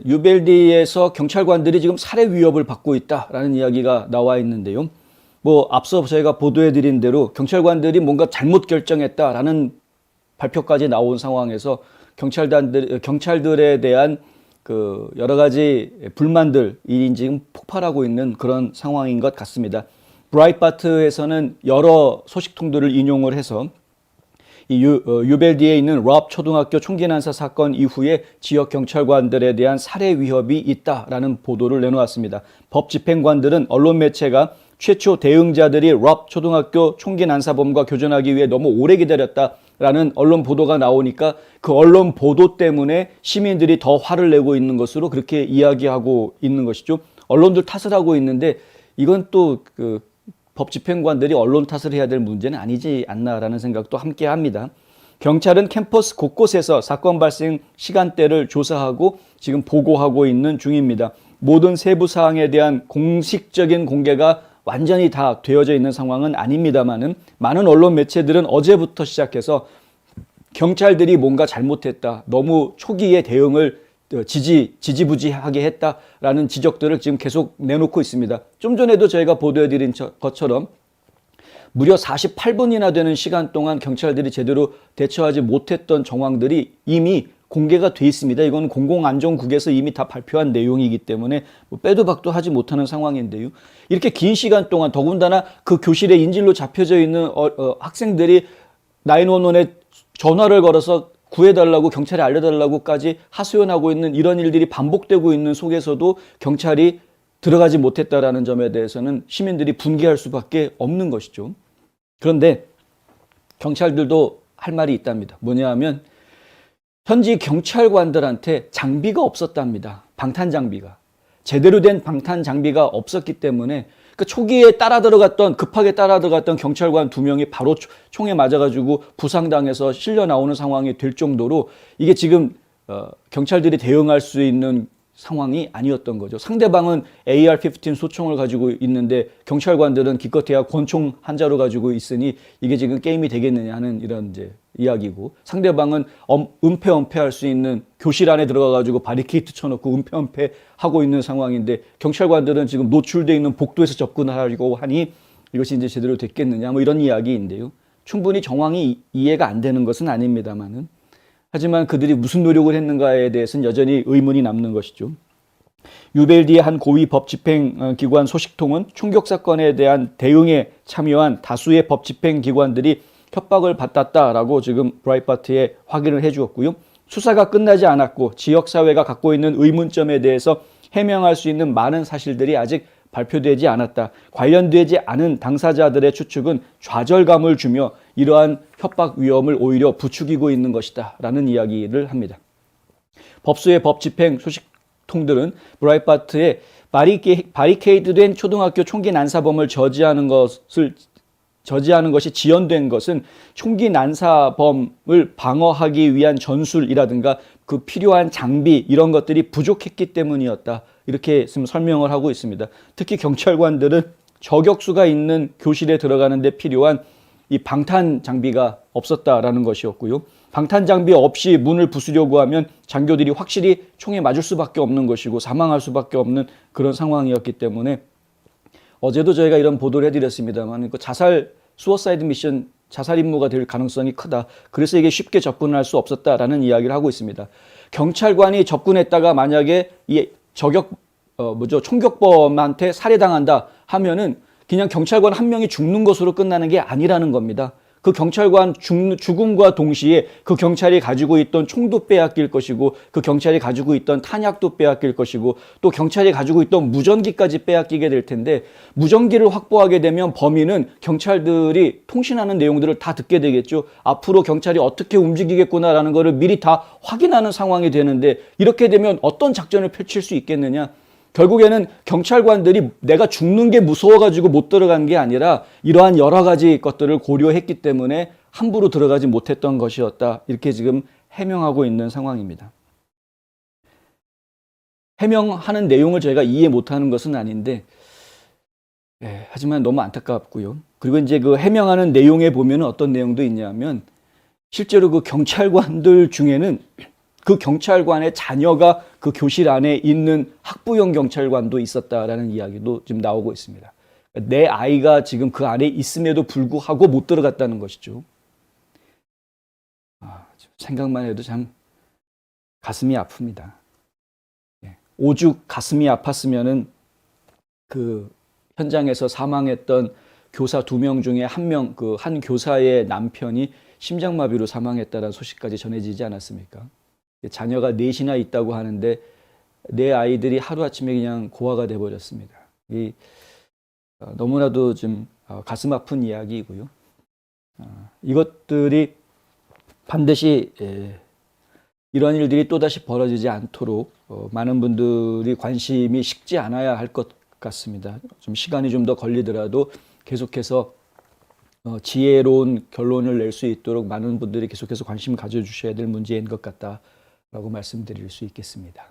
유벨디에서 경찰관들이 지금 살해 위협을 받고 있다라는 이야기가 나와 있는데요. 뭐 앞서 저희가 보도해드린 대로 경찰관들이 뭔가 잘못 결정했다라는 발표까지 나온 상황에서 경찰들에 대한 그 여러 가지 불만들이 지금 폭발하고 있는 그런 상황인 것 같습니다. 브라이트바트에서는 여러 소식통들을 인용을 해서 이 유벨디에 있는 럽 초등학교 총기 난사 사건 이후에 지역 경찰관들에 대한 살해 위협이 있다라는 보도를 내놓았습니다. 법 집행관들은 언론 매체가 최초 대응자들이 럽 초등학교 총기 난사범과 교전하기 위해 너무 오래 기다렸다라는 언론 보도가 나오니까 그 언론 보도 때문에 시민들이 더 화를 내고 있는 것으로 그렇게 이야기하고 있는 것이죠. 언론들 탓을 하고 있는데 이건 또 법 집행관들이 언론 탓을 해야 될 문제는 아니지 않나라는 생각도 함께 합니다. 경찰은 캠퍼스 곳곳에서 사건 발생 시간대를 조사하고 지금 보고하고 있는 중입니다. 모든 세부 사항에 대한 공식적인 공개가 완전히 다 되어져 있는 상황은 아닙니다만은 많은 언론 매체들은 어제부터 시작해서 경찰들이 뭔가 잘못했다, 너무 초기에 대응을 지지부지하게 했다라는 지적들을 지금 계속 내놓고 있습니다. 좀 전에도 저희가 보도해드린 것처럼 무려 48분이나 되는 시간 동안 경찰들이 제대로 대처하지 못했던 정황들이 이미 공개가 돼 있습니다. 이건 공공안전국에서 이미 다 발표한 내용이기 때문에 빼도 박도 하지 못하는 상황인데요. 이렇게 긴 시간 동안 더군다나 그 교실에 인질로 잡혀져 있는 학생들이 911에 전화를 걸어서 구해달라고 경찰에 알려달라고까지 하소연하고 있는 이런 일들이 반복되고 있는 속에서도 경찰이 들어가지 못했다라는 점에 대해서는 시민들이 분개할 수밖에 없는 것이죠. 그런데 경찰들도 할 말이 있답니다. 뭐냐 하면 현지 경찰관들한테 장비가 없었답니다. 방탄 장비가. 제대로 된 방탄 장비가 없었기 때문에 그 초기에 급하게 따라 들어갔던 경찰관 2명이 바로 총에 맞아가지고 부상당해서 실려 나오는 상황이 될 정도로 이게 지금 경찰들이 대응할 수 있는 상황이 아니었던 거죠. 상대방은 AR-15 소총을 가지고 있는데 경찰관들은 기껏해야 권총 한 자루 가지고 있으니 이게 지금 게임이 되겠느냐 하는 이런 이제 이야기고, 상대방은 은폐할 수 있는 교실 안에 들어가가지고 바리케이트 쳐놓고 은폐하고 있는 상황인데 경찰관들은 지금 노출되어 있는 복도에서 접근하려고 하니 이것이 이제 제대로 됐겠느냐 뭐 이런 이야기인데요. 충분히 정황이 이해가 안 되는 것은 아닙니다만은 하지만 그들이 무슨 노력을 했는가에 대해서는 여전히 의문이 남는 것이죠. 유벨디의 한 고위 법집행기관 소식통은 총격 사건에 대한 대응에 참여한 다수의 법집행기관들이 협박을 받았다라고 지금 브라이트바트에 확인을 해주었고요. 수사가 끝나지 않았고 지역사회가 갖고 있는 의문점에 대해서 해명할 수 있는 많은 사실들이 아직 발표되지 않았다. 관련되지 않은 당사자들의 추측은 좌절감을 주며 이러한 협박 위험을 오히려 부추기고 있는 것이다 라는 이야기를 합니다. 법수의 법집행 소식통들은 브라이트바트에 바리케이드된 초등학교 총기 난사범을 저지하는 것이 지연된 것은 총기 난사범을 방어하기 위한 전술이라든가 그 필요한 장비 이런 것들이 부족했기 때문이었다. 이렇게 설명을 하고 있습니다. 특히 경찰관들은 저격수가 있는 교실에 들어가는 데 필요한 이 방탄 장비가 없었다라는 것이었고요. 방탄 장비 없이 문을 부수려고 하면 장교들이 확실히 총에 맞을 수밖에 없는 것이고 사망할 수밖에 없는 그런 상황이었기 때문에 어제도 저희가 이런 보도를 해드렸습니다만 수어사이드 미션, 자살 임무가 될 가능성이 크다. 그래서 이게 쉽게 접근할 수 없었다라는 이야기를 하고 있습니다. 경찰관이 접근했다가 만약에 이 총격범한테 살해당한다 하면은 그냥 경찰관 한 명이 죽는 것으로 끝나는 게 아니라는 겁니다. 그 경찰관 죽음과 동시에 그 경찰이 가지고 있던 총도 빼앗길 것이고 그 경찰이 가지고 있던 탄약도 빼앗길 것이고 또 경찰이 가지고 있던 무전기까지 빼앗기게 될 텐데 무전기를 확보하게 되면 범인은 경찰들이 통신하는 내용들을 다 듣게 되겠죠. 앞으로 경찰이 어떻게 움직이겠구나라는 것을 미리 다 확인하는 상황이 되는데 이렇게 되면 어떤 작전을 펼칠 수 있겠느냐. 결국에는 경찰관들이 내가 죽는 게 무서워가지고 못 들어간 게 아니라 이러한 여러 가지 것들을 고려했기 때문에 함부로 들어가지 못했던 것이었다. 이렇게 지금 해명하고 있는 상황입니다. 해명하는 내용을 저희가 이해 못하는 것은 아닌데 하지만 너무 안타깝고요. 그리고 이제 그 해명하는 내용에 보면 어떤 내용도 있냐면 실제로 그 경찰관들 중에는 그 경찰관의 자녀가 그 교실 안에 있는 학부형 경찰관도 있었다라는 이야기도 지금 나오고 있습니다. 내 아이가 지금 그 안에 있음에도 불구하고 못 들어갔다는 것이죠. 생각만 해도 참 가슴이 아픕니다. 오죽 가슴이 아팠으면은 그 현장에서 사망했던 교사 2명 중에 한 교사의 남편이 심장마비로 사망했다는 소식까지 전해지지 않았습니까? 자녀가 넷이나 있다고 하는데 내 아이들이 하루아침에 그냥 고아가 돼버렸습니다. 너무나도 좀 가슴 아픈 이야기이고요. 이것들이 반드시 이런 일들이 또다시 벌어지지 않도록 많은 분들이 관심이 식지 않아야 할 것 같습니다. 좀 시간이 좀 더 걸리더라도 계속해서 지혜로운 결론을 낼 수 있도록 많은 분들이 계속해서 관심을 가져주셔야 될 문제인 것 같다라고 말씀드릴 수 있겠습니다.